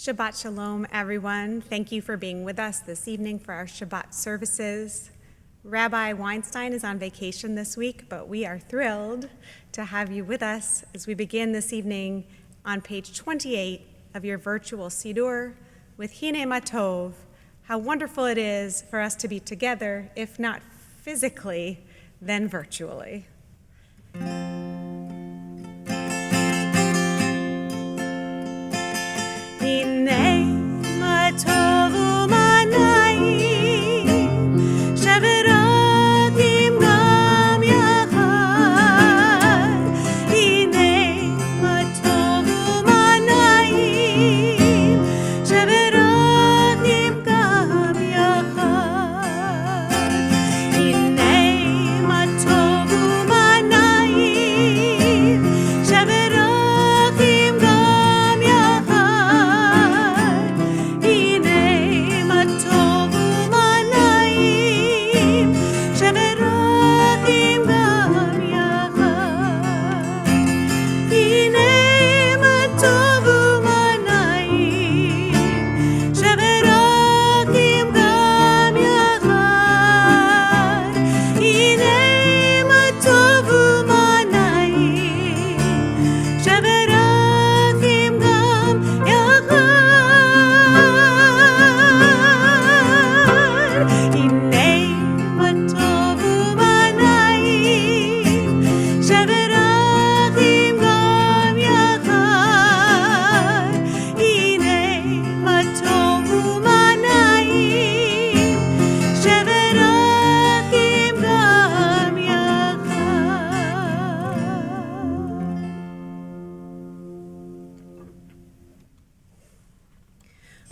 Shabbat Shalom, everyone. Thank you for being with us this evening for our Shabbat services. Rabbi Weinstein is on vacation this week, but we are thrilled to have you with us as we begin this evening on page 28 of your virtual Siddur with Hine Matov. How wonderful it is for us to be together, if not physically, then virtually.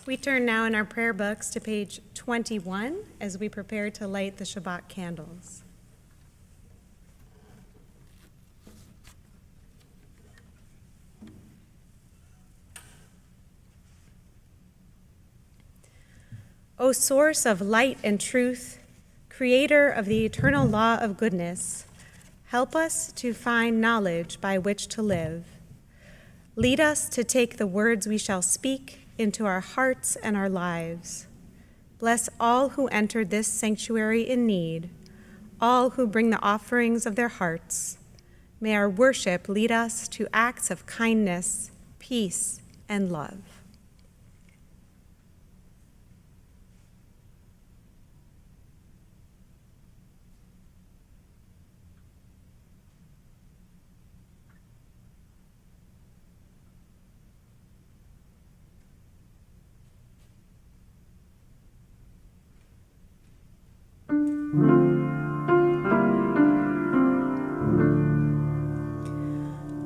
We turn now in our prayer books to page 21 as we prepare to light the Shabbat candles. O source of light and truth, creator of the eternal law of goodness, help us to find knowledge by which to live. Lead us to take the words we shall speak into our hearts and our lives. Bless all who enter this sanctuary in need, all who bring the offerings of their hearts. May our worship lead us to acts of kindness, peace, and love.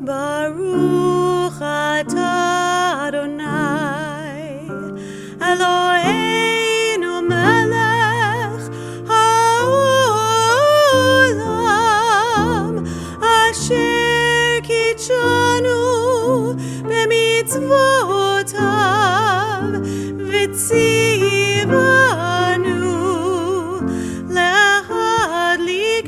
Baruch atah Adonai, Eloheinu melech haolam, asher kitshanu b'mitzvotav v'tzivanu lehadlik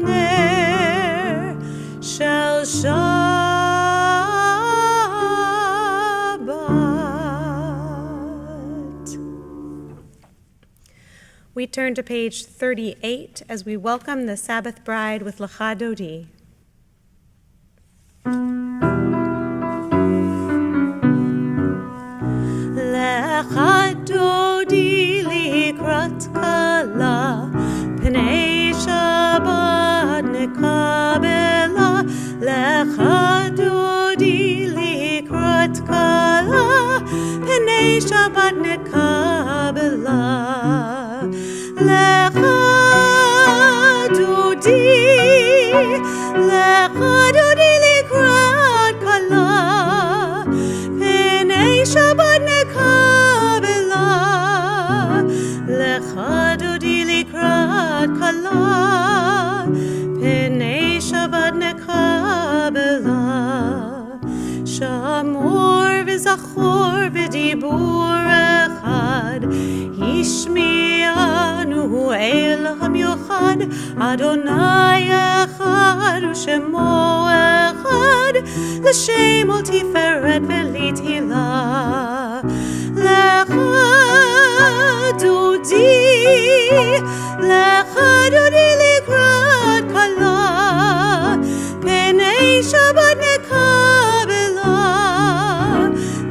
ner shel Shabbat. We turn to page 38 as we welcome the Sabbath bride with Lecha Dodi. Lecha Dodi likrat kala, pnei Shabbat nekabela. Lecha Dodi likrat kala, pnei Shabbat nekabela. Lecha Dodi likrat kala, pnei Shabbat nekabela. Lecha Dodi likrat kala, pnei Shabbat nekabela. Shamor v'zachor v'dibur echad, Ishmi'anu el hamiyochad, Adonai echad u'shemo echad, לשם ולתפארת ולתהילה. לך דודי, לך דודי לקראת כלה, פני שבת נקבלה.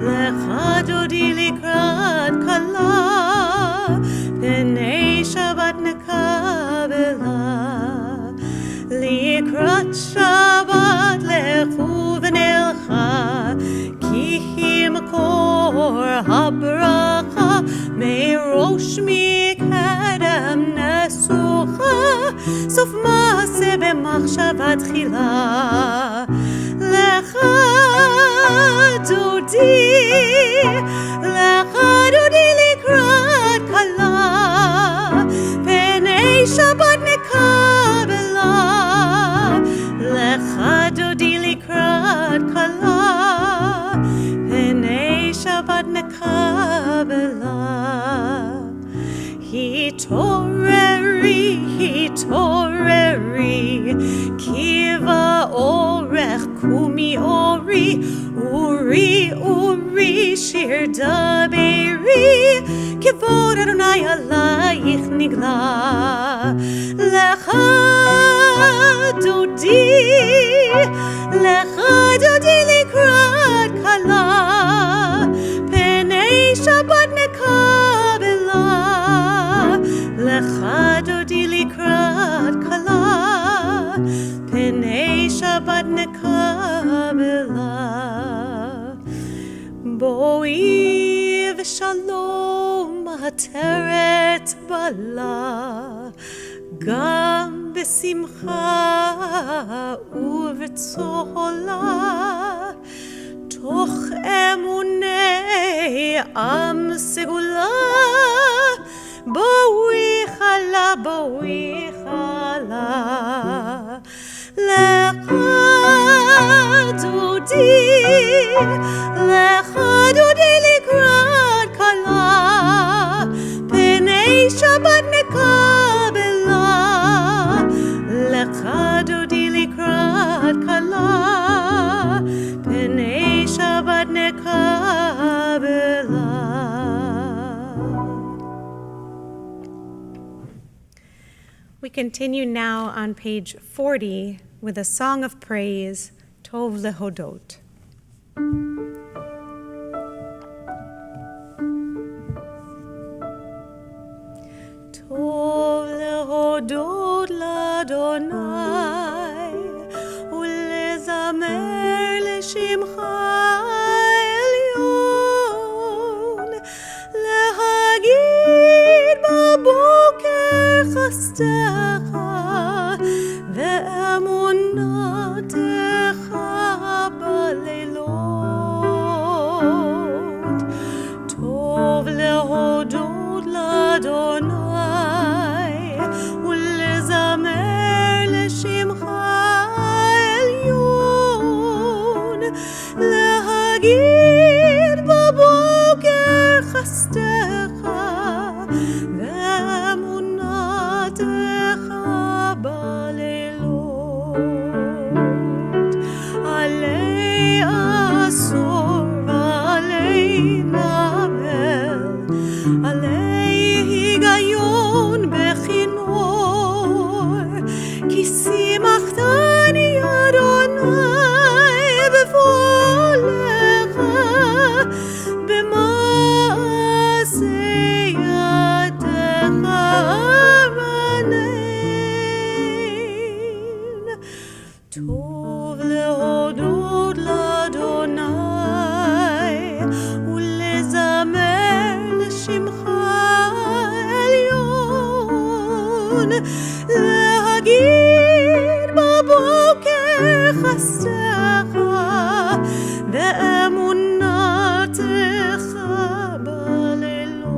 לך דודי לקראת כלה, פני שבת נקבלה. לקראת שבת לכו ונלכה, כי היא מקור הברכה, מראש מקדם נסוכה, סוף מעשה במחשבה תחילה. לך דודי, לך דודי לקראת כלה, פני שבת נקבלה. לך דודי לקראת כלה, פני שבת נקבלה. התעוררי, התעוררי, כי באורך קומי אורי, אורי, אורי, שיר דברי, כבוד אדוני עלייך נגלה. לך דודי, לך דודי לקראת כלה, פני שבת נקבלה. לך דודי לקראת כלה, פני שבת נקבלה. בואי ושלום העטרת בלה, גם בשמחה ובצהלה, תוך אמוני עם סגולה. בואי חלה, בואי חלה. לך דודי, לך דודי לקראת כלה, פני שבת נקבלה. לך דודי לקראת כלה, פני שבת נקבלה. We continue now on page 40 with a song of praise, Tov Lehodot. Tov lehodot l'Adonai, ולזמר לשמך העליון, להגיד בבוקר חסדך ואמונתך בלילות. טוב להודות לאדוני ולזמר לשמך העליון, להגיד בבוקר חסדך ואמונתך בלילות. עלי עשור ועלי נבל, עלי היגיון בכינור, כי שימחתני אדוני בפועלך, במעשה ידך הרנן. טוב להודות לאדוני ולזמר לשמך העליון, להגיד בבוקר חסדך ואמונתך בלילות.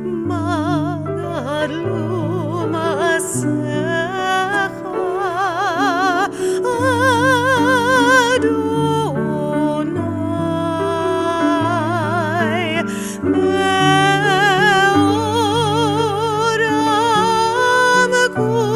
מה גדלו מעשיך אדוני, מאוד עמקו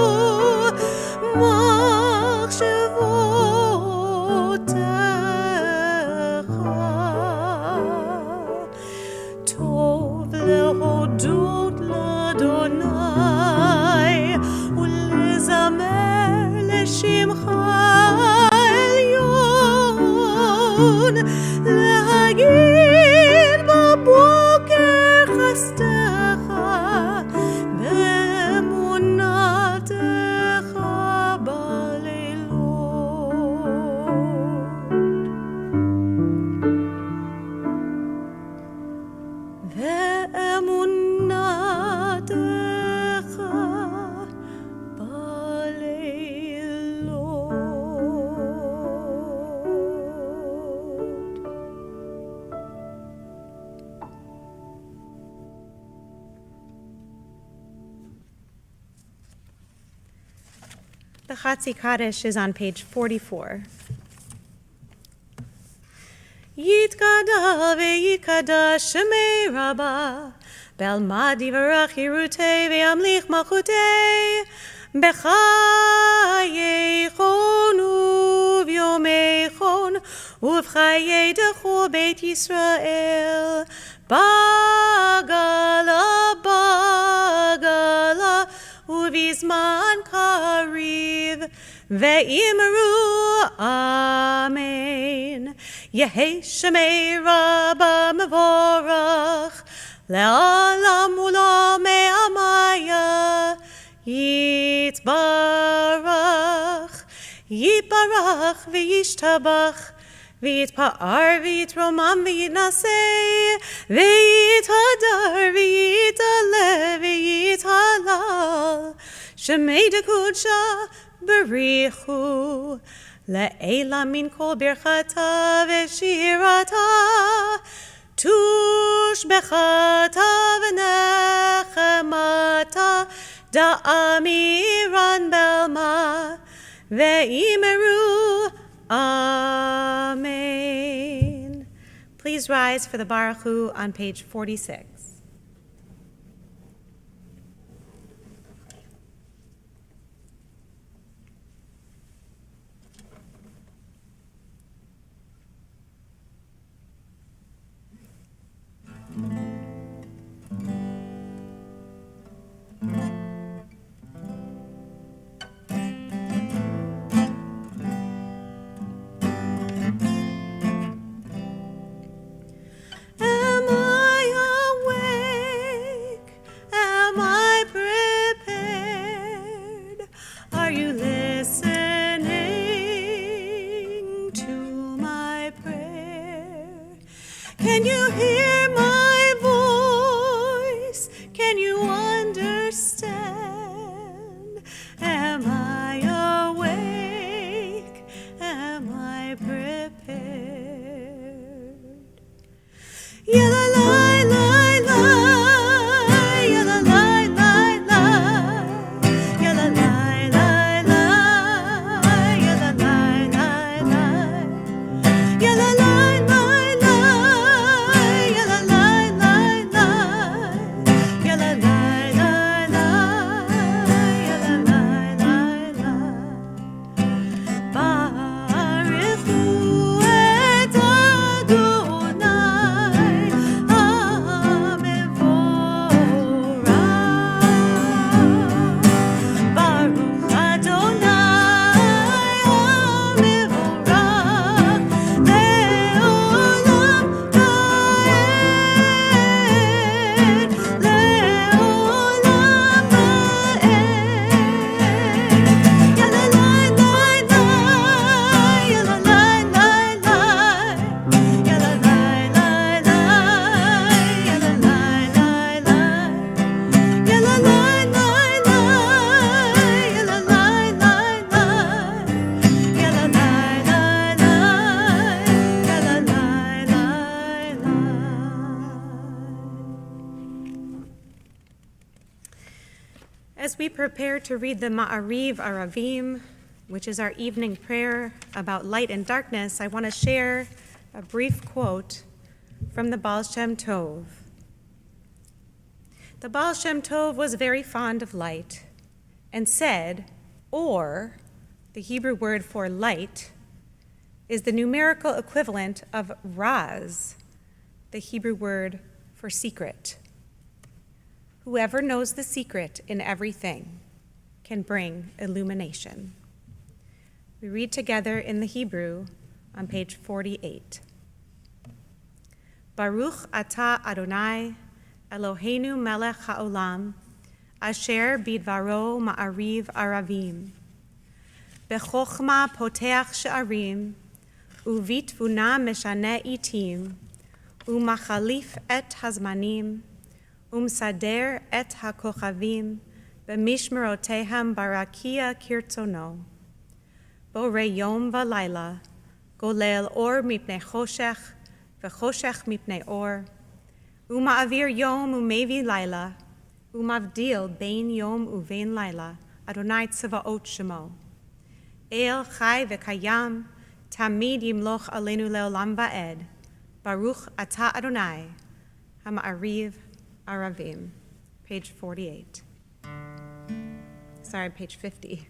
The Chatzi Kaddish is on page 44. Yitkadal ve'yitkadash shemei rabba Belmad yivarach yirutei ve'amlich malchutei B'chayeichon u'v'yomeichon U'v'chayei dechol Beit Yisrael Bagala, bagala U'v'zman kariv Ve'imru Amen Yehei Shemei Rabba Mevorach Le'alam u'lam me'amaya Yitbarach Yitbarach V'yishtabach V'yitpa'ar V'yitromam V'yitnasei V'yithadar V'yitaleh V'yithalal Shemei Dekudsha Berichu Le'ela min kol birchata v'shirata Tush bechata v'nechemata Da'amiran belma Ve'imeru Amen. Please rise for the Baruch Hu on page 46. Can you hear my voice? Can you understand? Am I awake? Am I prepared? Yalla la la la, yalla la la la, yalla la la la, yalla la la la, yalla la. As we prepare to read the Ma'ariv Aravim, which is our evening prayer about light and darkness, I want to share a brief quote from the Baal Shem Tov. The Baal Shem Tov was very fond of light and said, or, the Hebrew word for light, is the numerical equivalent of raz, the Hebrew word for secret. Whoever knows the secret in everything can bring illumination. We read together in the Hebrew on page 48. Baruch atah Adonai, Eloheinu melech haolam, asher bidvaro ma'ariv aravim. Bechochma poteach she'arim, uvitvuna meshane itim, umachalif et hazmanim, Sader et hakochavim b'mishmerotehem barakia kirtzono. Borei yom v'layla, golel or mipnei choshech, v'choshech mipnei or. Uma'avir yom u'mevi layla, umavdil bein yom uvein layla, Adonai tzavaot shemo. El chai v'kayam, tamid yimloch aleinu leolam va'ed. Baruch ata Adonai, ha'ma'ariv aravim. Page 48. Sorry, page 50.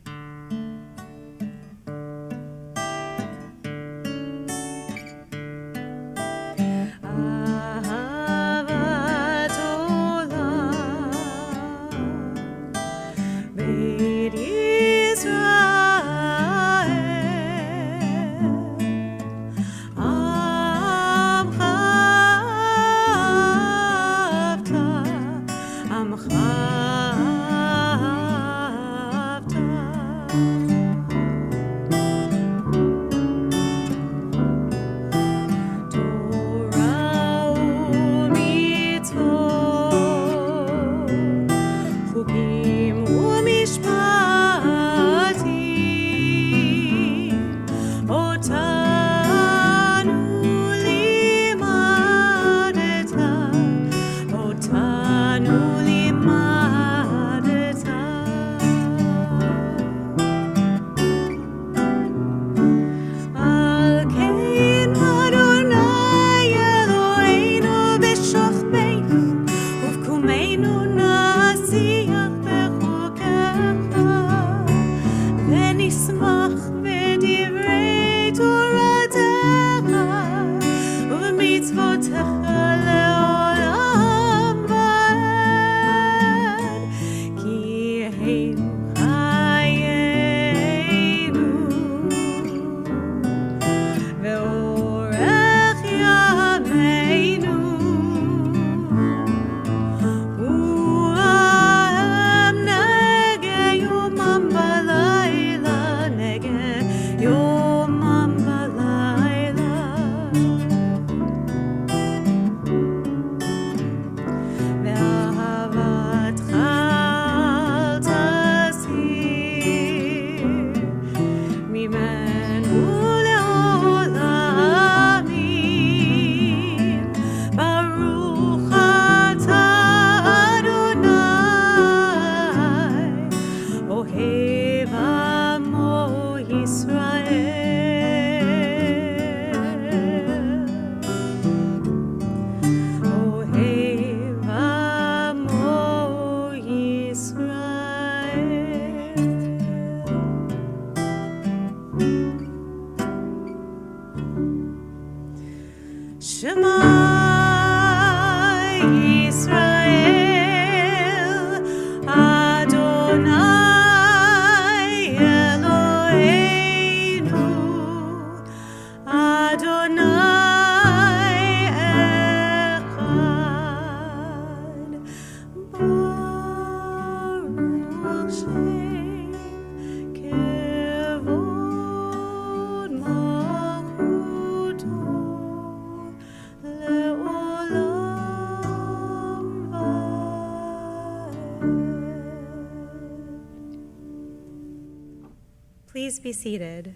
Please be seated.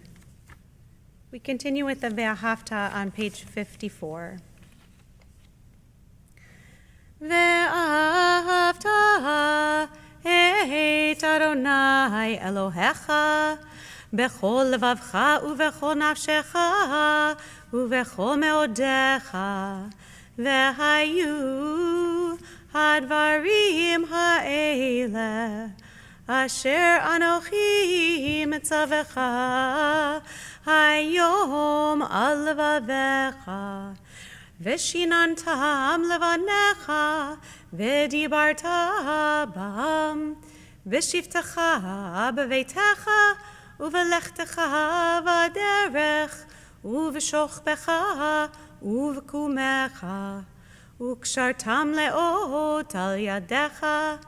We continue with the Ve'ahavta on page 54. Ve'ahavta et Adonai Elohecha bechol levavcha uvechol nafshecha uvechol meodecha ve'hayu hadvarim ha'ele Asher anochi mitzavecha hayom al levavecha v'shinantam levanecha v'dibarta bam v'shivtecha b'veitecha uvelechtecha v'derech uv'shochbecha uv'kumecha ukshartam leot al yadecha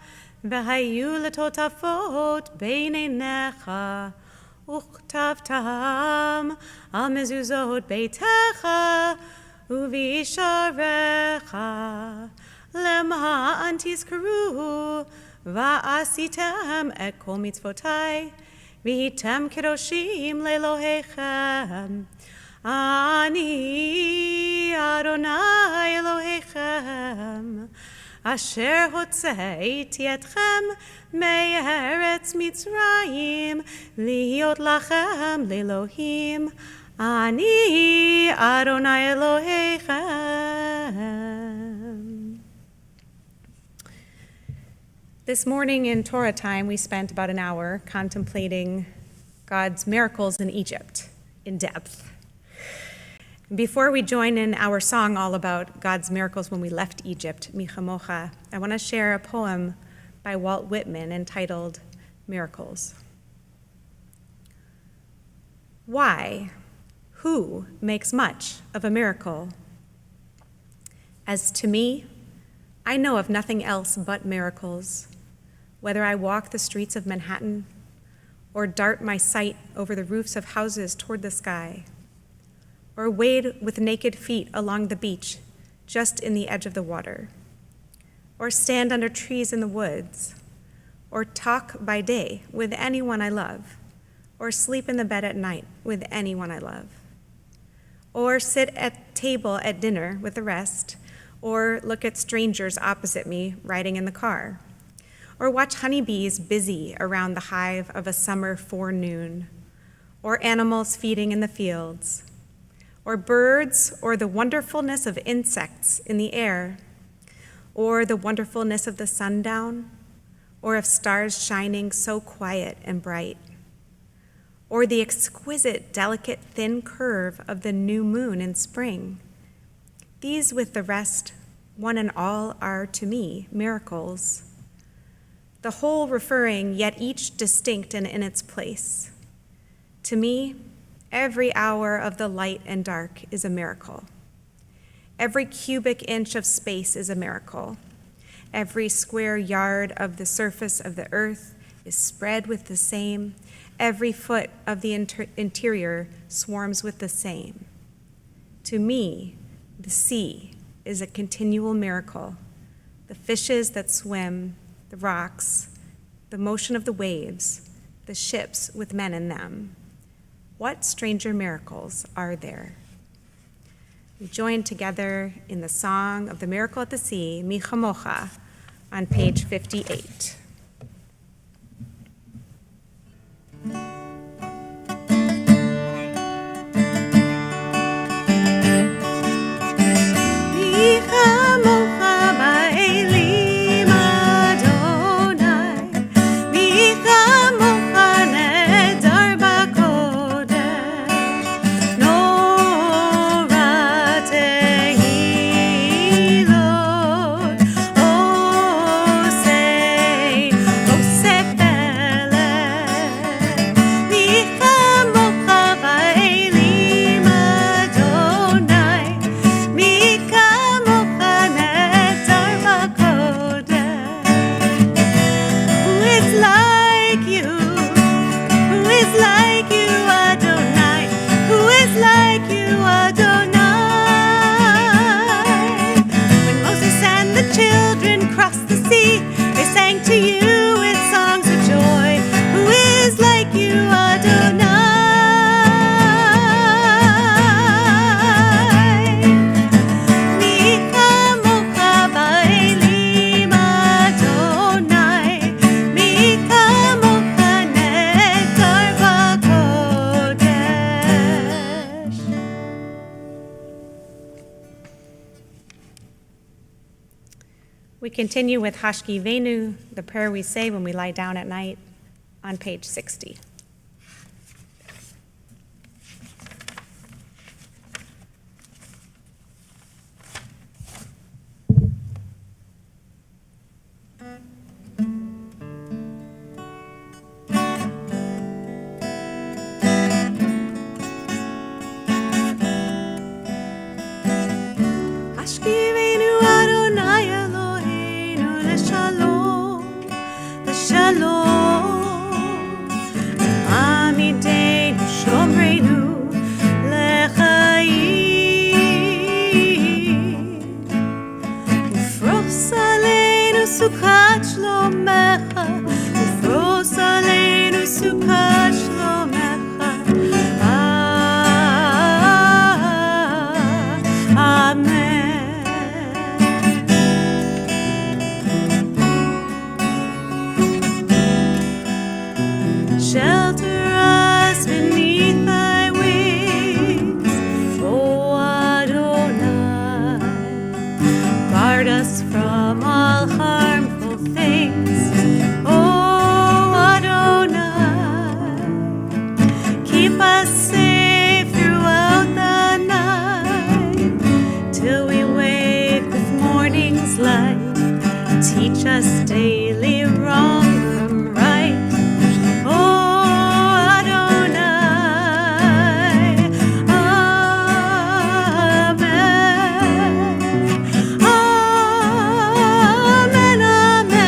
V'hayu letotafot beinenecha uchtavtam al mezuzot beitecha uvisharecha lema'an tizkaru va'asitem et kol mitzvotai v'hitem kedoshim lelohechem Ani Adonai Elohechem אשר הוצאתי אתכם מארץ מצרים, להיות לכם לאלוהים, אני אדוני אלוהיכם. This morning in Torah time, we spent about an hour contemplating God's miracles in Egypt in depth. Before we join in our song all about God's miracles when we left Egypt, Mi Chamocha, I want to share a poem by Walt Whitman entitled Miracles. Why? Who makes much of a miracle? As to me, I know of nothing else but miracles, whether I walk the streets of Manhattan or dart my sight over the roofs of houses toward the sky, or wade with naked feet along the beach just in the edge of the water, or stand under trees in the woods, or talk by day with anyone I love, or sleep in the bed at night with anyone I love, or sit at table at dinner with the rest, or look at strangers opposite me riding in the car, or watch honeybees busy around the hive of a summer forenoon, or animals feeding in the fields, or birds, or the wonderfulness of insects in the air, or the wonderfulness of the sundown, or of stars shining so quiet and bright, or the exquisite, delicate, thin curve of the new moon in spring. These with the rest, one and all, are to me miracles, the whole referring, yet each distinct and in its place. To me, every hour of the light and dark is a miracle. Every cubic inch of space is a miracle. Every square yard of the surface of the earth is spread with the same. Every foot of the interior swarms with the same. To me, the sea is a continual miracle. The fishes that swim, the rocks, the motion of the waves, the ships with men in them. What stranger miracles are there? We join together in the song of the miracle at the sea, Mi Chamocha, on page 58. We continue with Hashki Venu, the prayer we say when we lie down at night, on page 60. Shalom, Shelter us beneath thy wings, O Adonai. Guard us from all harmful things, O Adonai. Keep us safe throughout the night, till we wake with morning's light. Teach us daily wrong from right, O Adonai. Amen. Amen, amen.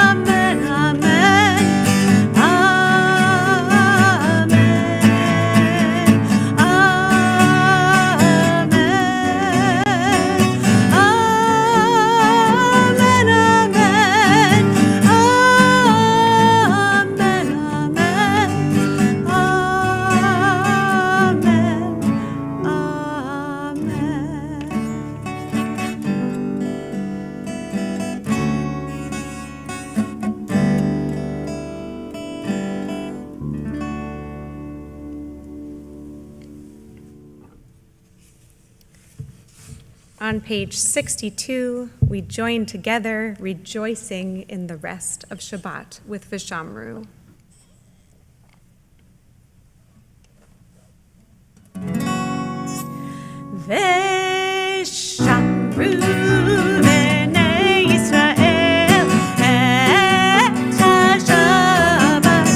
Amen, amen. On page 62, we join together, rejoicing in the rest of Shabbat with Vishamru. Vishamru b'nei Yisrael et HaShabbat,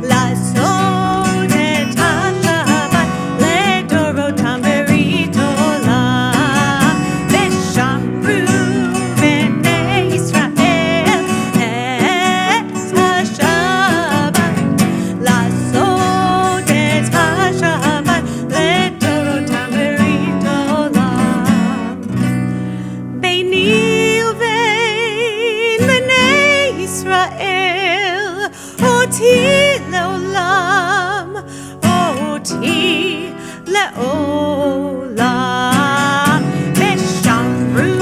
לעשות את השבת לדורותם ברית עולם. ושמרו בני ישראל את השבת, לעשות את השבת לדורותם ברית עולם. ביני ובין בני ישראל אותי לעולם, אותי לעולם. ושמרו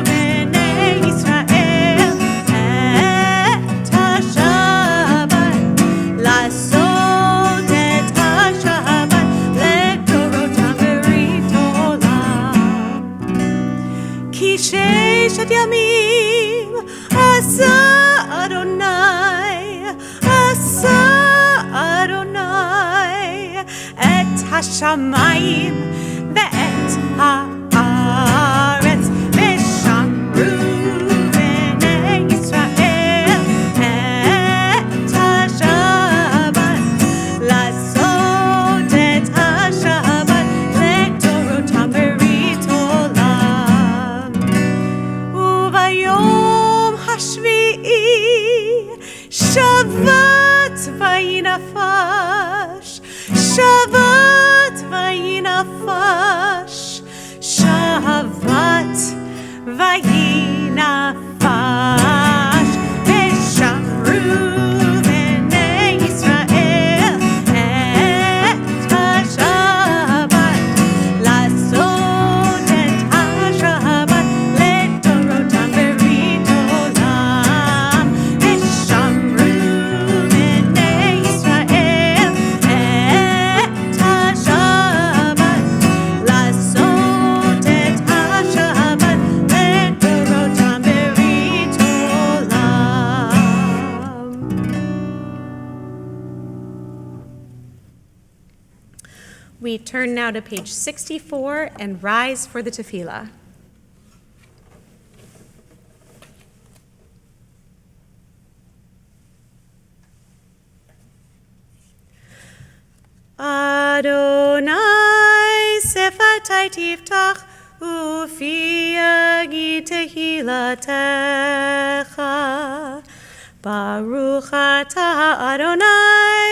בני ישראל את השבת, לעשות את השבת לדורותם ברית עולם. כי ששת ימים עשה אדוני, עשה אדוני את השמיים ואת הארץ. ושמרו בני ישראל את השבת, לעשות את השבת לדורותם ברית עולם. וביום השביעי שבת ויהי נפש, שבת ויהי נפש, שבת ויהי נפש. ושמרו בני ישראל את השבת, לעשות את השבת לדורותם ברית עולם. ושמרו בני ישראל את השבת, לעשות את השבת לדורותם ברית עולם. We turn now to page 64 and rise for the tefillah. Adonai sefatai tiftach ufi yagi tehilatecha. Baruch atah Adonai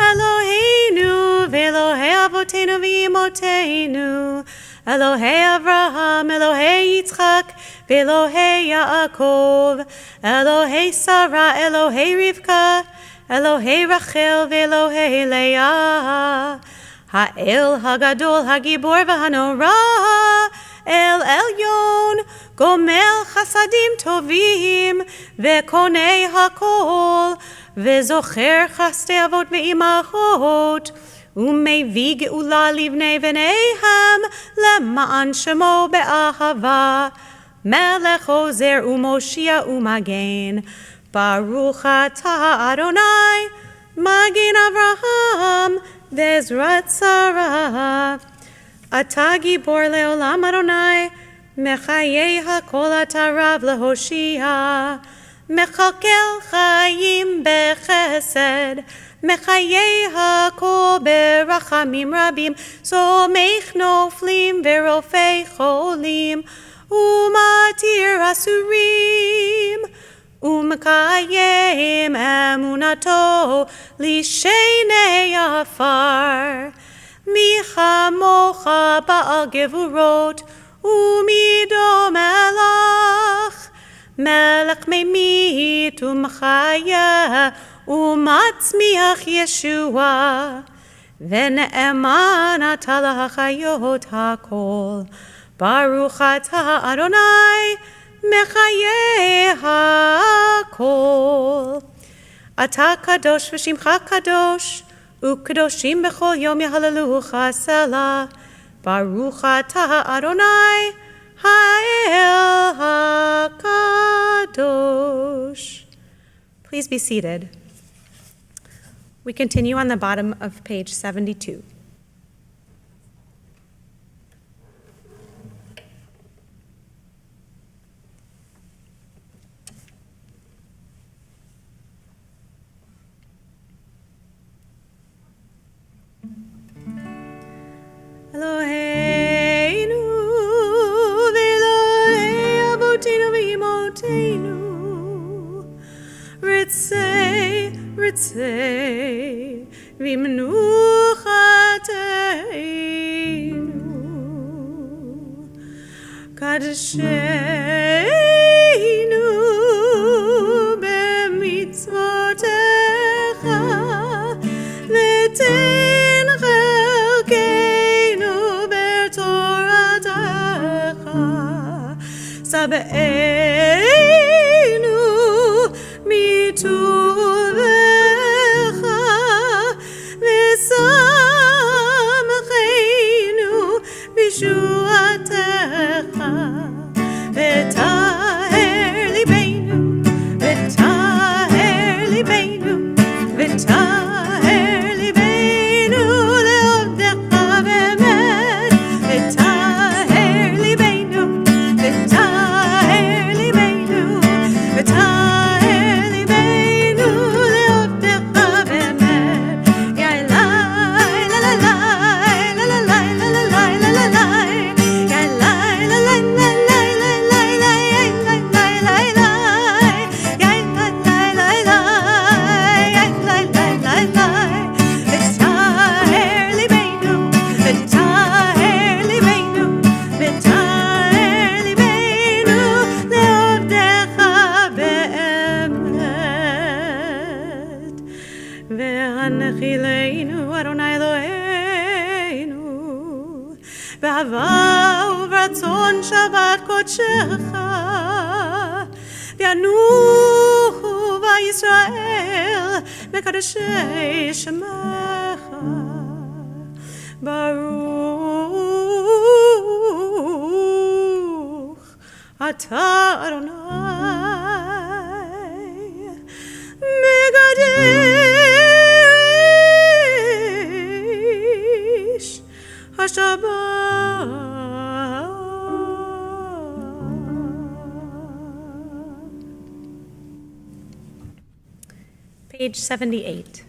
Eloheinu ve'Elohei avotenu v'imotenu, Elohei Avraham, Elohei Yitzchak, ve'Elohei Yaakov, Elohei Sarah, Elohei Rivka, Elohei Rachel, ve'Elohei Leah, Ha'el Hagadol, Hagibor v'Hanora, אל עליון, גומל חסדים טובים, וקונה הכל, וזוכר חסדי אבות ואימהות, ומביא גאולה לבני בניהם, למען שמו באהבה. מלך עוזר ומושיע ומגן, ברוך אתה אדוני, מגן אברהם ועזרת שרה. אתה גיבור לעולם אדוני, מחיי הכל אתה רב להושיע. מכלכל חיים בחסד, מחיי הכל ברחמים רבים, סומך נופלים ורופא חולים, ומתיר אסורים, ומקיים אמונתו לשני עפר. מי כמוך בעל גבורות, ומידו מלך, מלך ממית ומחיה, ומצמיח ישועה, ונאמן אתה להחיות הכל. ברוך אתה אדוני, מחיי הכל. אתה קדוש ושמך קדוש, וקדושים בכל יום יהללוך סלה. ברוך אתה אדוני, האל הקדוש. Please be seated. We continue on the bottom of page 72. Eloheinu v'Elohei avotenu v'imotenu, ritzei, ritzei, v'menuchatenu, kadeshenu b'mitzvotecha, v'ten chelkeinu b'toratecha, sabeinu mituvecha, v'samcheinu b'shuatecha, v'taher libeinu, v'taher libeinu, v'taher libeinu le'ovdecha v'emet, v'taher libeinu, v'taher libeinu, v'taher libeinu le'ovdecha v'emet. Ya elai, la la la, la la la, la la la, la la la. Ya elai, la la la, la la la, la la la, la la. Ya elai, la la la, ya elai, la la la. V'taher libeinu, v'taher libeinu, v'taher libeinu le'ovdecha be'emet. V'hanechilenu Adonai Eloheinu, באהבה וברצון שבת קודשך, וינוחו בישראל מקדשי שמך. ברוך אתה אדוני, מקדש השבת. Page 78.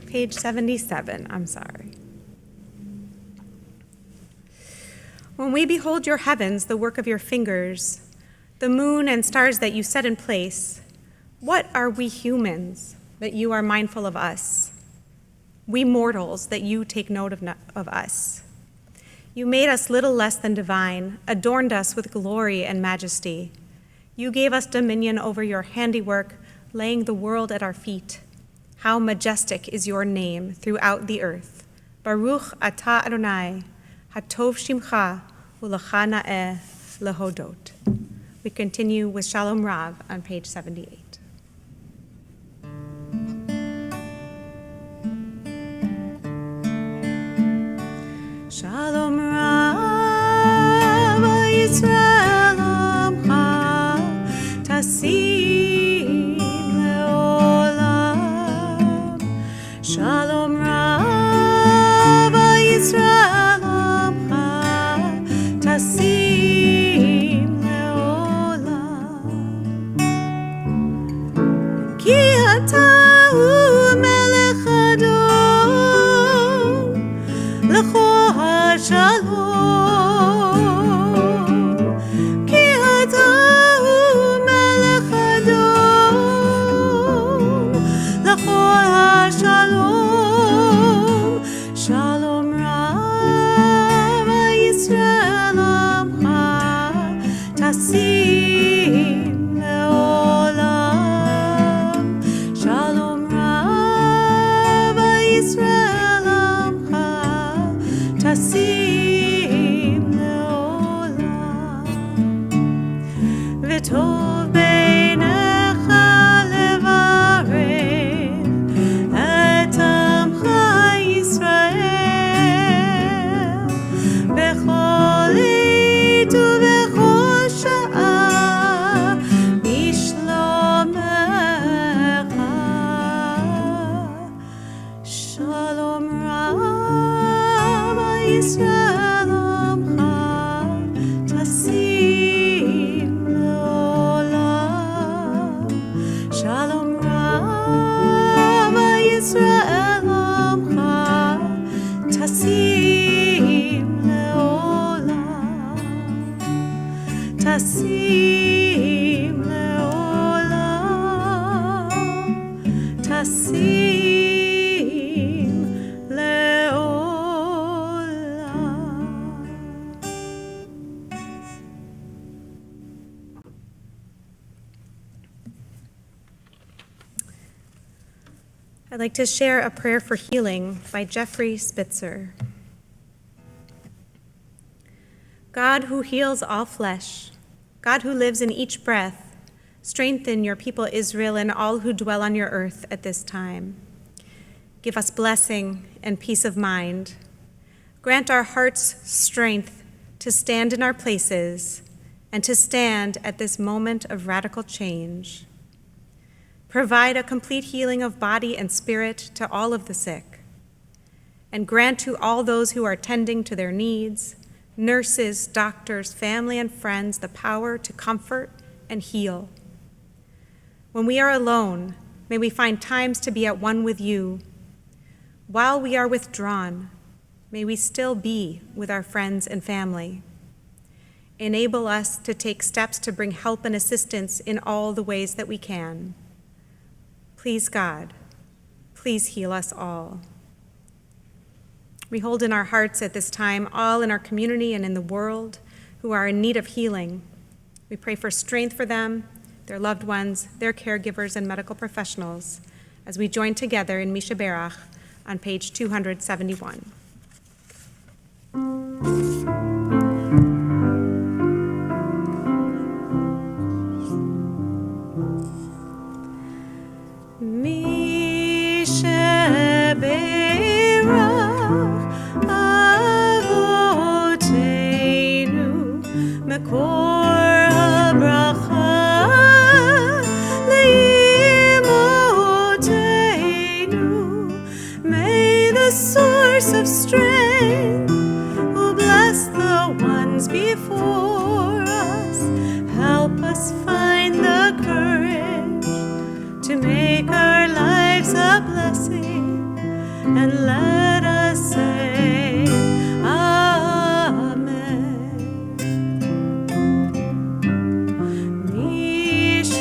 Page 77, I'm sorry. When we behold your heavens, the work of your fingers, the moon and stars that you set in place, what are we humans that you are mindful of us? We mortals that you take note of us. You made us little less than divine, adorned us with glory and majesty. You gave us dominion over your handiwork, laying the world at our feet. How majestic is your name throughout the earth. Baruch atah Adonai, hatov shimcha, u'lecha na'eh lehodot. We continue with Shalom Rav on page 78. Shalom Rav Yisrael Amcha Tasim Leolam. Shalom Rav Yisrael Amcha Tasim Leolam. Ki ata hu melech Adon L'cho Shalom, ki ata hu melech Adon, l'chol hashalom. Shalom Rav Yisrael Amcha tasim leolam. Shalom Rav Yisrael Amcha tasim leolam. V'tov beinecha levarech et amcha Yisrael bechol עת ובכל שעה בשלומך. Shalom Rav Yisrael Amcha tasim leolam. Shalom Rav Yisrael Amcha tasim leolam. Tasim leolam. Tasim leolam. I'd like to share a prayer for healing by Jeffrey Spitzer. God who heals all flesh, God who lives in each breath, strengthen your people Israel and all who dwell on your earth at this time. Give us blessing and peace of mind. Grant our hearts strength to stand in our places and to stand at this moment of radical change. Provide a complete healing of body and spirit to all of the sick, and grant to all those who are tending to their needs, nurses, doctors, family, and friends, the power to comfort and heal. When we are alone, may we find times to be at one with you. While we are withdrawn, may we still be with our friends and family. Enable us to take steps to bring help and assistance in all the ways that we can. Please, God, please heal us all. We hold in our hearts at this time all in our community and in the world who are in need of healing. We pray for strength for them, their loved ones, their caregivers, and medical professionals as we join together in Misha Berach on page 271. Of strength, who bless the ones before us, help us find the courage to make our lives a blessing, and let us say Amen. Mishe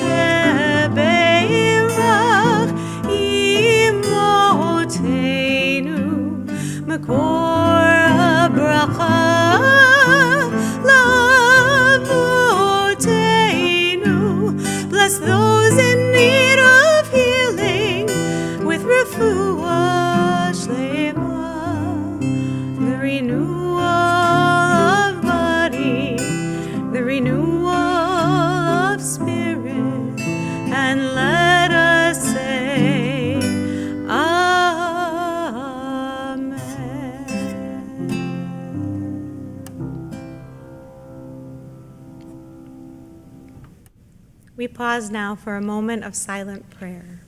beirach imotenu Makor habracha la'avotenu We pause now for a moment of silent prayer.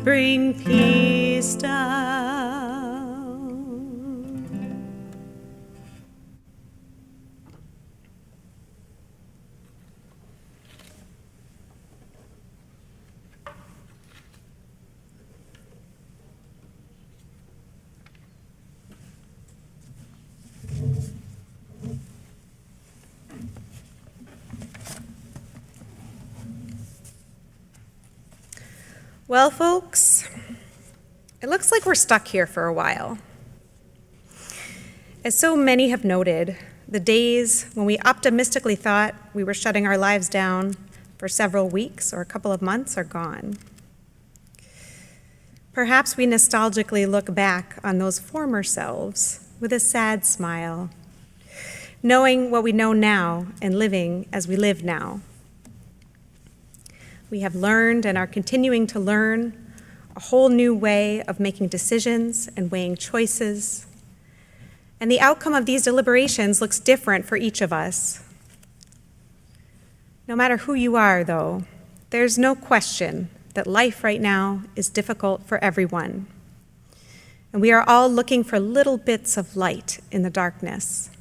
bring peace down. Well, folks, it looks like we're stuck here for a while. As so many have noted, the days when we optimistically thought we were shutting our lives down for several weeks or a couple of months are gone. Perhaps we nostalgically look back on those former selves with a sad smile, knowing what we know now and living as we live now. We have learned and are continuing to learn a whole new way of making decisions and weighing choices. And the outcome of these deliberations looks different for each of us. No matter who you are, though, there's no question that life right now is difficult for everyone. And we are all looking for little bits of light in the darkness.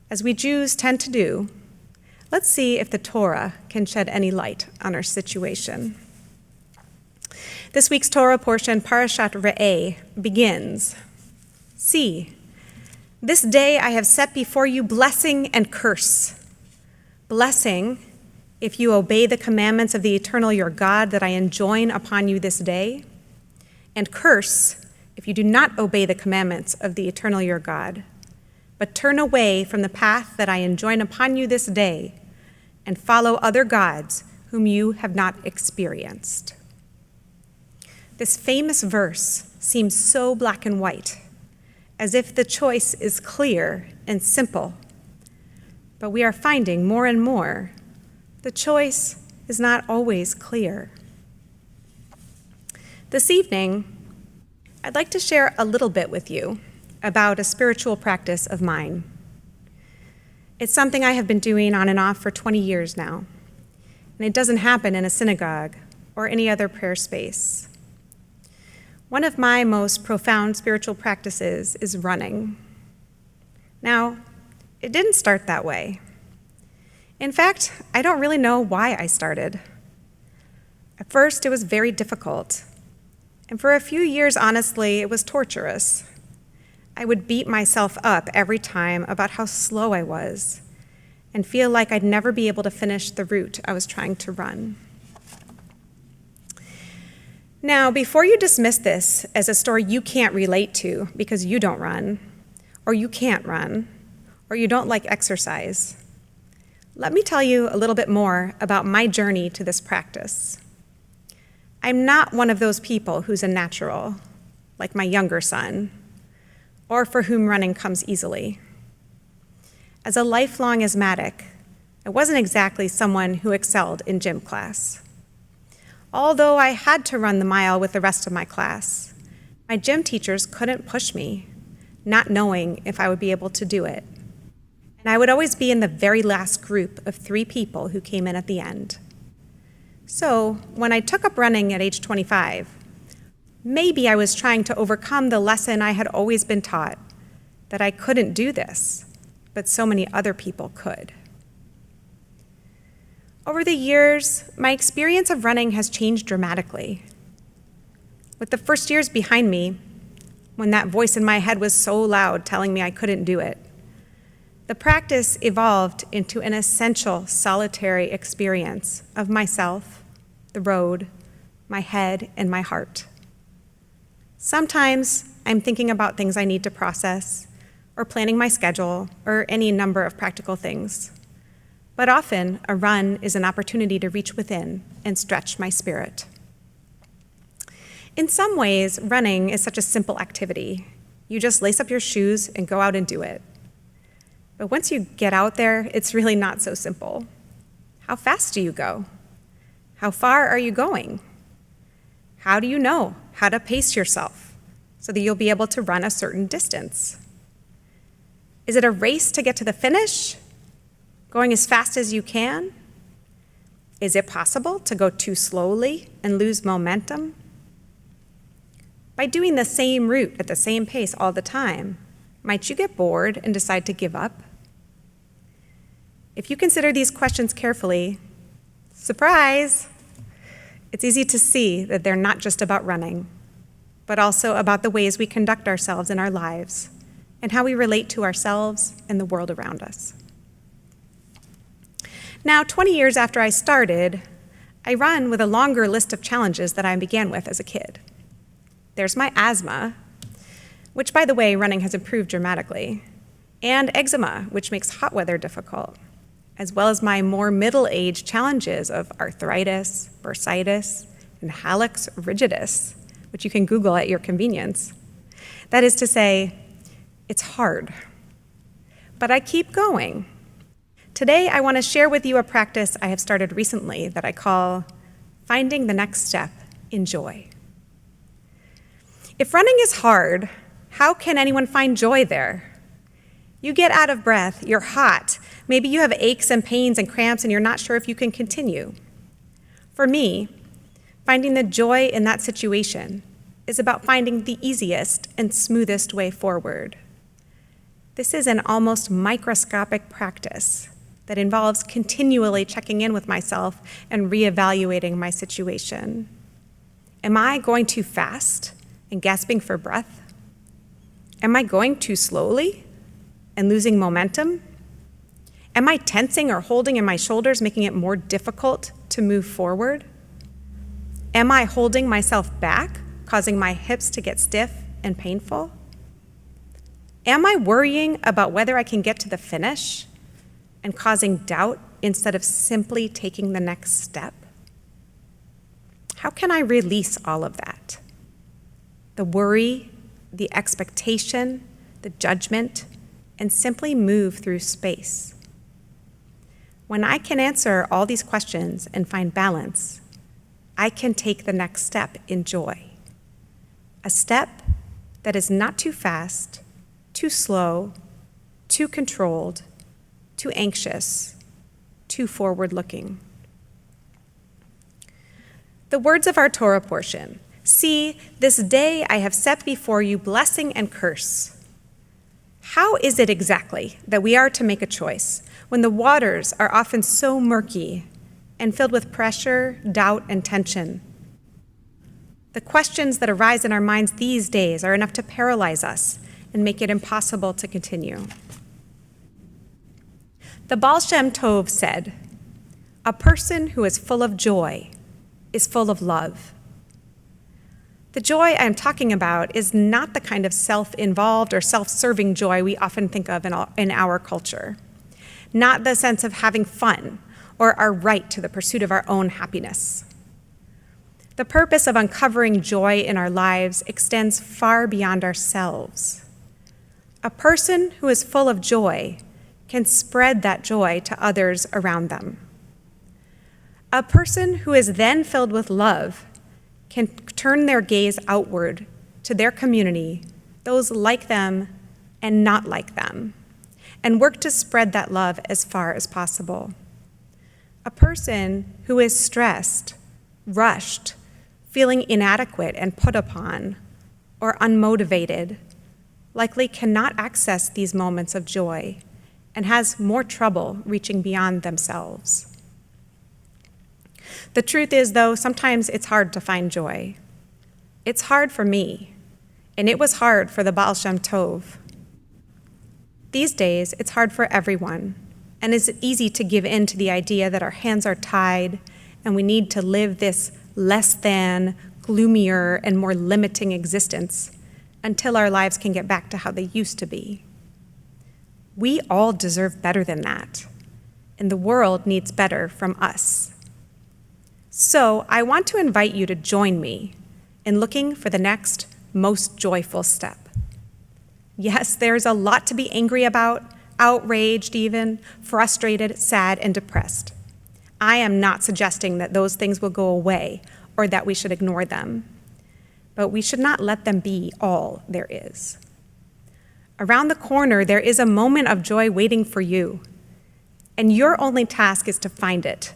As we Jews tend to do, let's see if the Torah can shed any light on our situation. This week's Torah portion, Parashat Re'eh, begins, "See, this day I have set before you blessing and curse. Blessing, if you obey the commandments of the eternal your God that I enjoin upon you this day, and curse, if you do not obey the commandments of the eternal your God, but turn away from the path that I enjoin upon you this day, and follow other gods whom you have not experienced. This famous verse seems so black and white, as if the choice is clear and simple. But we are finding more and more the choice is not always clear. This evening, I'd like to share a little bit with you about a spiritual practice of mine. It's something I have been doing on and off for 20 years now, and it doesn't happen in a synagogue or any other prayer space. One of my most profound spiritual practices is running. Now, it didn't start that way. In fact, I don't really know why I started. At first, it was very difficult. And for a few years, honestly, it was torturous. I would beat myself up every time about how slow I was and feel like I'd never be able to finish the route I was trying to run. Now, before you dismiss this as a story you can't relate to because you don't run, or you can't run, or you don't like exercise, let me tell you a little bit more about my journey to this practice. I'm not one of those people who's a natural, like my younger son, or for whom running comes easily. As a lifelong asthmatic, I wasn't exactly someone who excelled in gym class. Although I had to run the mile with the rest of my class, my gym teachers couldn't push me, not knowing if I would be able to do it. And I would always be in the very last group of 3 people who came in at the end. So when I took up running at age 25, maybe I was trying to overcome the lesson I had always been taught, that I couldn't do this, but so many other people could. Over the years, my experience of running has changed dramatically. With the first years behind me, when that voice in my head was so loud telling me I couldn't do it, the practice evolved into an essential solitary experience of myself, the road, my head, and my heart. Sometimes I'm thinking about things I need to process, or planning my schedule, or any number of practical things. But often, a run is an opportunity to reach within and stretch my spirit. In some ways, running is such a simple activity. You just lace up your shoes and go out and do it. But once you get out there, it's really not so simple. How fast do you go? How far are you going? How do you know how to pace yourself so that you'll be able to run a certain distance? Is it a race to get to the finish? Going as fast as you can? Is it possible to go too slowly and lose momentum? By doing the same route at the same pace all the time, might you get bored and decide to give up? If you consider these questions carefully, surprise! It's easy to see that they're not just about running, but also about the ways we conduct ourselves in our lives and how we relate to ourselves and the world around us. Now, 20 years after I started, I run with a longer list of challenges that I began with as a kid. There's my asthma, which, by the way, running has improved dramatically, and eczema, which makes hot weather difficult, as well as my more middle-age challenges of arthritis, bursitis, and hallux rigidus, which you can Google at your convenience. That is to say, it's hard. But I keep going. Today, I want to share with you a practice I have started recently that I call finding the next step in joy. If running is hard, how can anyone find joy there? You get out of breath, you're hot, maybe you have aches and pains and cramps and you're not sure if you can continue. For me, finding the joy in that situation is about finding the easiest and smoothest way forward. This is an almost microscopic practice that involves continually checking in with myself and reevaluating my situation. Am I going too fast and gasping for breath? Am I going too slowly and losing momentum? Am I tensing or holding in my shoulders, making it more difficult to move forward? Am I holding myself back, causing my hips to get stiff and painful? Am I worrying about whether I can get to the finish and causing doubt instead of simply taking the next step? How can I release all of that? The worry, the expectation, the judgment, and simply move through space. When I can answer all these questions and find balance, I can take the next step in joy. A step that is not too fast, too slow, too controlled, too anxious, too forward-looking. The words of our Torah portion, "See, this day I have set before you blessing and curse." How is it exactly that we are to make a choice when the waters are often so murky and filled with pressure, doubt, and tension? The questions that arise in our minds these days are enough to paralyze us and make it impossible to continue. The Baal Shem Tov said, "A person who is full of joy is full of love." The joy I'm talking about is not the kind of self-involved or self-serving joy we often think of in our culture, not the sense of having fun or our right to the pursuit of our own happiness. The purpose of uncovering joy in our lives extends far beyond ourselves. A person who is full of joy can spread that joy to others around them. A person who is then filled with love can turn their gaze outward to their community, those like them and not like them, and work to spread that love as far as possible. A person who is stressed, rushed, feeling inadequate and put upon, or unmotivated, likely cannot access these moments of joy and has more trouble reaching beyond themselves. The truth is, though, sometimes it's hard to find joy. It's hard for me, and it was hard for the Baal Shem Tov. These days, it's hard for everyone, and it's easy to give in to the idea that our hands are tied and we need to live this less than, gloomier, and more limiting existence until our lives can get back to how they used to be. We all deserve better than that, and the world needs better from us. So I want to invite you to join me in looking for the next most joyful step. Yes, there's a lot to be angry about, outraged even, frustrated, sad, and depressed. I am not suggesting that those things will go away or that we should ignore them, but we should not let them be all there is. Around the corner, there is a moment of joy waiting for you, and your only task is to find it.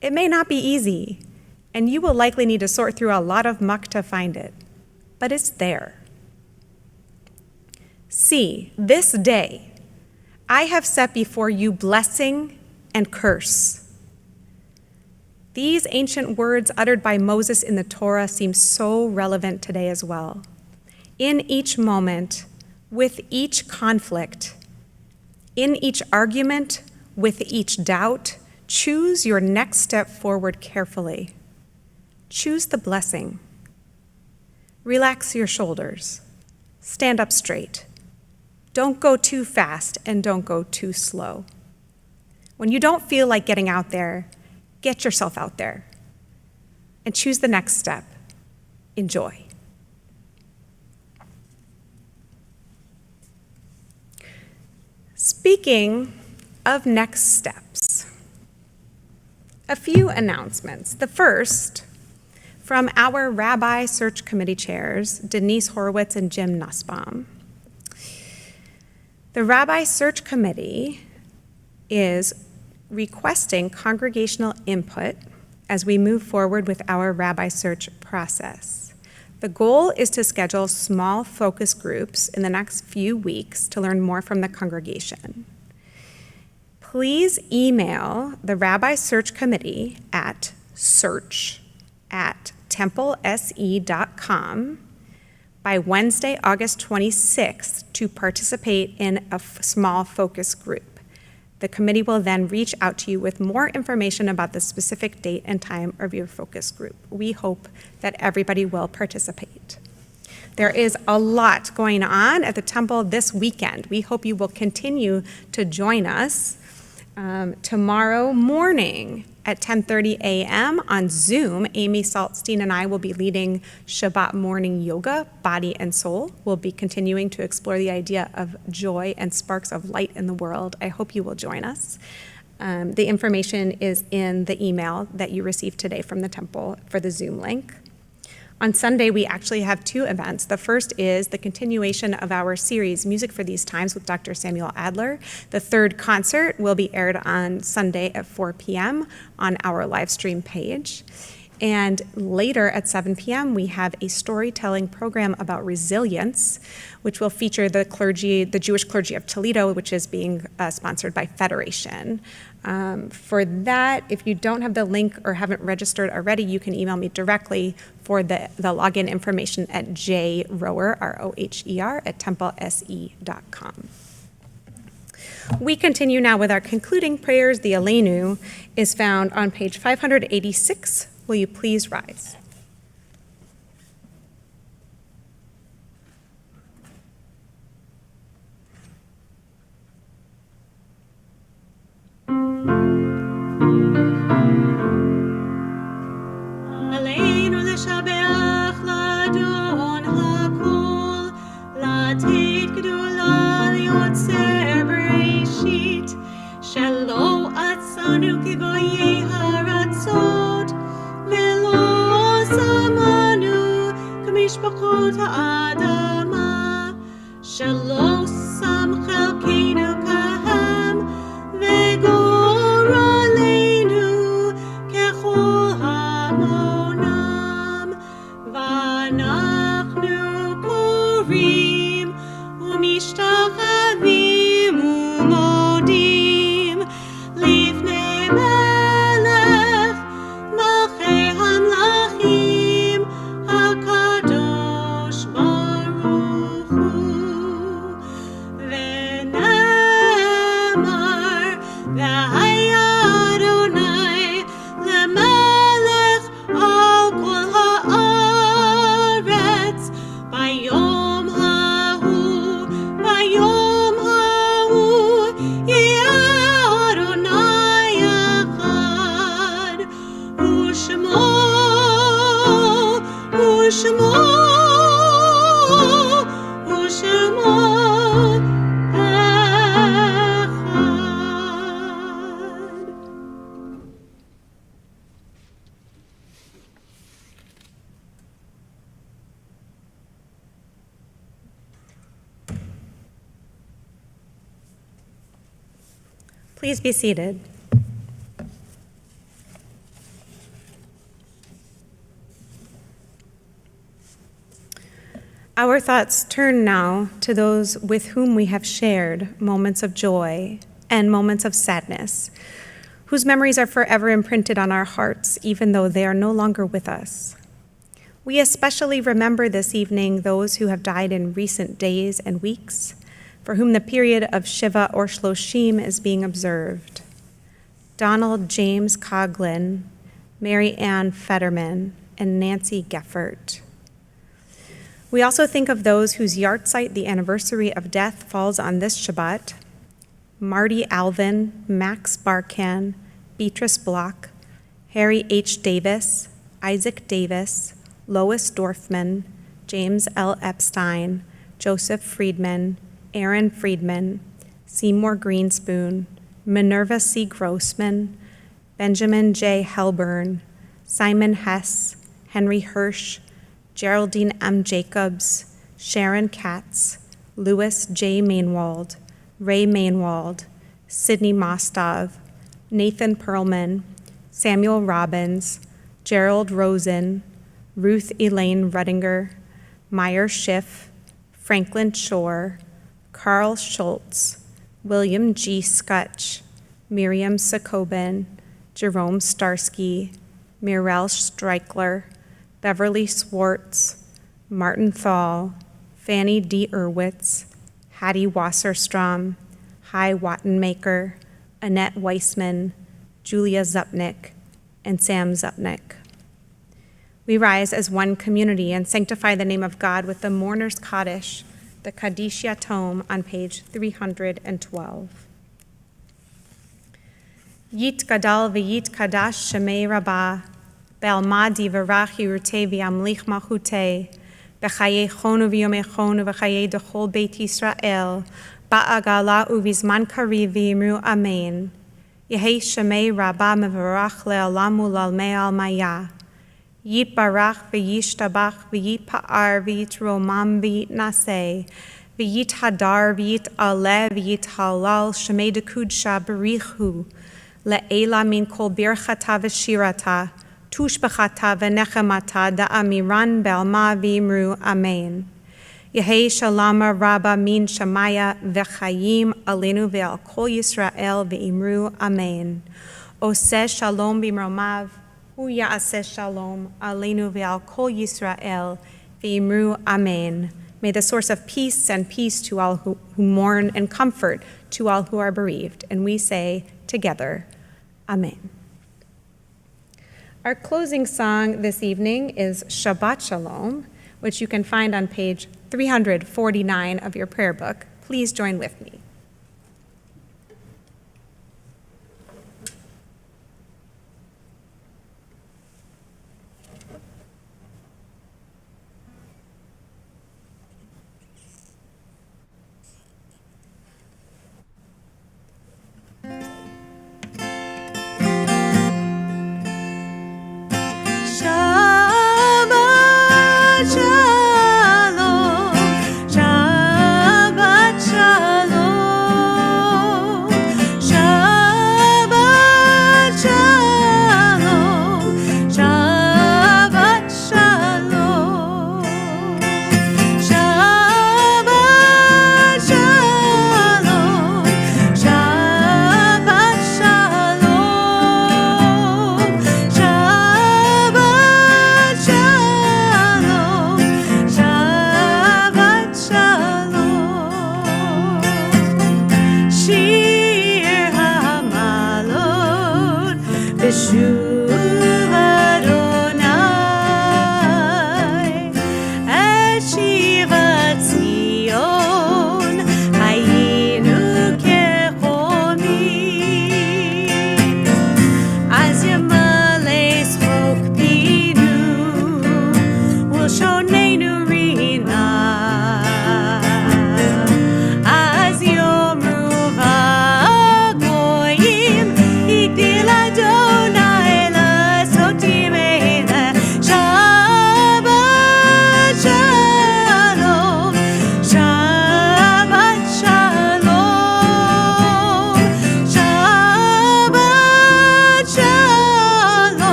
It may not be easy, and you will likely need to sort through a lot of muck to find it, but it's there. See, this day, I have set before you blessing and curse. These ancient words uttered by Moses in the Torah seem so relevant today as well. In each moment, with each conflict, in each argument, with each doubt, choose your next step forward carefully. Choose the blessing. Relax your shoulders. Stand up straight. Don't go too fast and don't go too slow. When you don't feel like getting out there, get yourself out there and choose the next step. Enjoy. Speaking of next steps, a few announcements. The first, from our Rabbi Search Committee chairs, Denise Horowitz and Jim Nussbaum. The Rabbi Search Committee is requesting congregational input as we move forward with our Rabbi Search process. The goal is to schedule small focus groups in the next few weeks to learn more from the congregation. Please email the Rabbi Search Committee at search@templese.com by Wednesday, August 26th to participate in a small focus group. The committee will then reach out to you with more information about the specific date and time of your focus group. We hope that everybody will participate. There is a lot going on at the temple this weekend. We hope you will continue to join us tomorrow morning at 10:30 a.m. on Zoom. Amy Saltstein and I will be leading Shabbat morning yoga, body and soul. We'll be continuing to explore the idea of joy and sparks of light in the world. I hope you will join us. The information is in the email that you received today from the temple for the Zoom link. On Sunday, we actually have two events. The first is the continuation of our series, Music for These Times, with Dr. Samuel Adler. The third concert will be aired on Sunday at 4 p.m. on our live stream page. And later at 7 p.m., we have a storytelling program about resilience, which will feature the Jewish clergy of Toledo, which is being sponsored by Federation. For that, if you don't have the link or haven't registered already, you can email me directly for the login information at jroher, R-O-H-E-R, at templese.com. We continue now with our concluding prayers. The Aleinu is found on page 586. Will you please rise? עלינו לשבח לאדון הכל, לתת גדולה ליוצר בראשית, שלא עצרנו כגויי הארצות, ולא שמנו כמשפחות האדמה, שלא שם חלקנו כהם, וגורלנו ככל המונם, ואנחנו קוראים ומשתחווים ומודים לפני מלך מלכי המלכים הקדוש ברוך הוא. ונאמר והיה אדוני למלך על כל הארץ ביום ההוא, ביום ההוא יהיה אדוני אחד, ושמו אחד. Please be seated. Our thoughts turn now to those with whom we have shared moments of joy and moments of sadness, whose memories are forever imprinted on our hearts, even though they are no longer with us. We especially remember this evening those who have died in recent days and weeks, for whom the period of Shiva or Shloshim is being observed. Donald James Coughlin, Mary Ann Fetterman, and Nancy Geffert. We also think of those whose yahrzeit, the anniversary of death, falls on this Shabbat: Marty Alvin, Max Barkan, Beatrice Block, Harry H. Davis, Isaac Davis, Lois Dorfman, James L. Epstein, Joseph Friedman, Aaron Friedman, Seymour Greenspoon, Minerva C. Grossman, Benjamin J. Helburn, Simon Hess, Henry Hirsch, Geraldine M. Jacobs, Sharon Katz, Louis J. Mainwald, Ray Mainwald, Sidney Mostov, Nathan Perlman, Samuel Robbins, Gerald Rosen, Ruth Elaine Ruttinger, Meyer Schiff, Franklin Shore, Carl Schultz, William G. Scutch, Miriam Sakobin, Jerome Starsky, Mirel Streichler, Beverly Swartz, Martin Thal, Fanny D. Irwitz, Hattie Wasserstrom, Hy Wattenmaker, Annette Weissman, Julia Zupnik, and Sam Zupnik. We rise as one community and sanctify the name of God with the Mourner's Kaddish, the Kadishia tome on page 312. Yit Gadal v'yit Kadash Shemei Rabbah, Be'almadi v'rachi rutei v'yamlich malchutei, B'chayei chonu v'yomei chonu v'chayei dechol Beit Yisrael, Ba'agala uvizman kariv v'yimru Amen. Yehei Shemei Rabbah mevarach le'olam u'lalmei almaya. Yit barach v'yishtabach v'yit pa'ar v'yit romam v'yit naseh, v'yit hadar v'yit aleh v'yit halal Shemei dekudsha b'richu, le'ela min kol birchata v'shirata, tushbachata v'nechemata da'amiran be'alma v'imru Amen. Yehei shalama rabba min shamaya v'chayim alenu ve'al kol Yisrael v'imru Amen. Oseh shalom b'mromav, hu ya'aseh shalom alenu ve'al kol Yisrael v'imru Amen. May the source of peace send peace to all who mourn and comfort to all who are bereaved. And we say together, Amen. Our closing song this evening is Shabbat Shalom, which you can find on page 349 of your prayer book. Please join with me.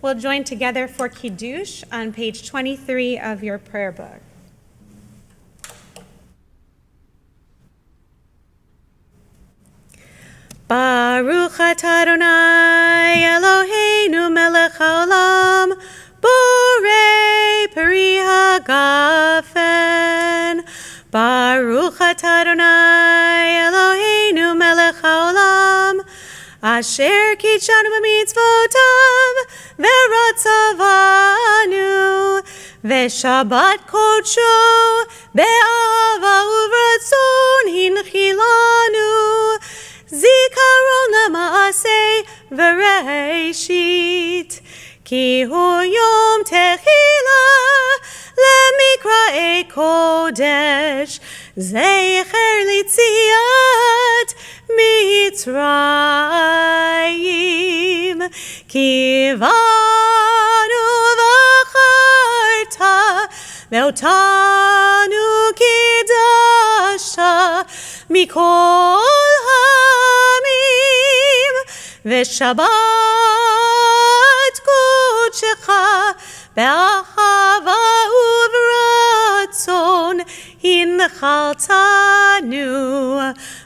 We'll join together for Kiddush on page 23 of your prayer book. Baruch atah Adonai Eloheinu melech haolam, borei peri hagafen. Baruch atah Adonai Eloheinu melech haolam, asher kitshanu b'mitzvotav v'ratzavanu v'shabbat kodsho be'ava uvratzon hinchilanu zikaron la'maaseh v'reishit ki hu yom techilah lemikra'ei kodesh zecher litziat Mitzrayim kivanu v'charta ve'otanu kidasha mikol hamim v'shabbat kodshecha be'achava uvratzon Hinchaltanu,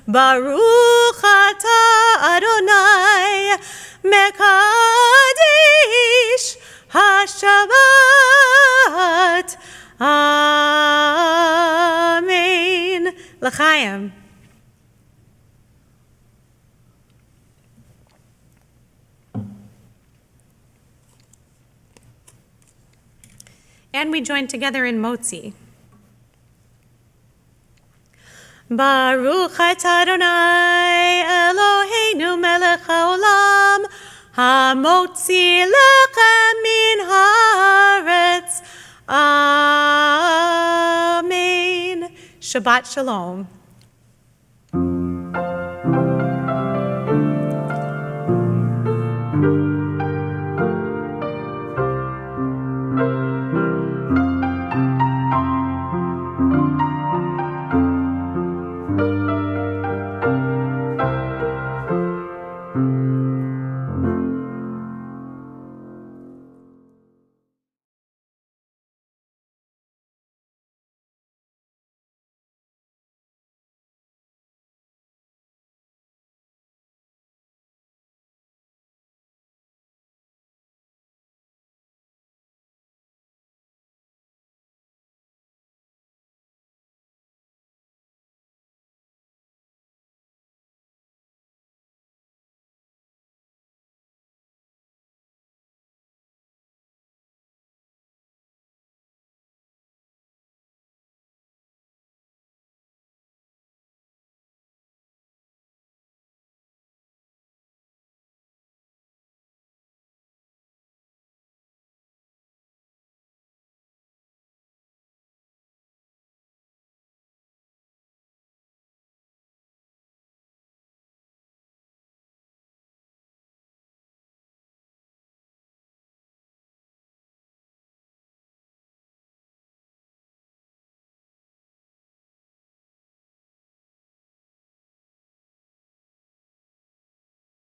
Baruch Ata Adonai, Mekadesh HaShabbat. Amen. L'chaim. And we join together in Motzi. Baruch Atah Adonai Eloheinu melech haolam hamotzi lechem min haaretz. Amen. Shabbat Shalom.